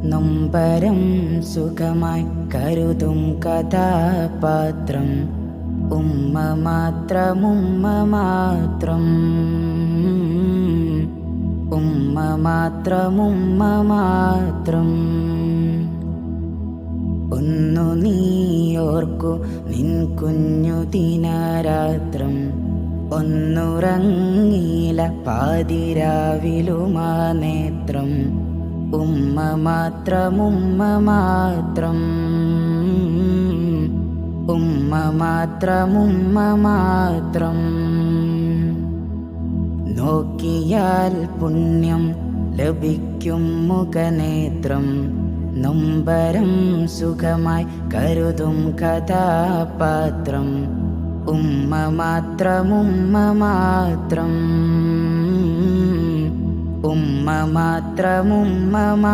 നൊമ്പരം സുഖമായി കരുതും കഥാപാത്രം ഉമ്മ മാത്രം, ഉമ്മ മാത്രം, ഉമ്മ മാത്രം, ഉമ്മ മാത്രം. ഒന്നു നീയോർക്കു നിൻ കുഞ്ഞു ദിനരാത്രം, ഒന്നുറങ്ങീല പാതിരാവിലുമാ നേത്രം. ഉമ്മ മാത്രം, ഉമ്മ മാത്രം, ഉമ്മ മാത്രം, ഉമ്മ മാത്രം. നോക്കിയാൽ പുണ്യം ലഭിക്കും മുഖനേത്രം, നൊമ്പരം സുഖമായി കരുതും കഥാപാത്രം ഉമ്മ മാത്രം, ഉമ്മ മാത്രം, ഉമ്മ മാത്രം, ഉമ്മ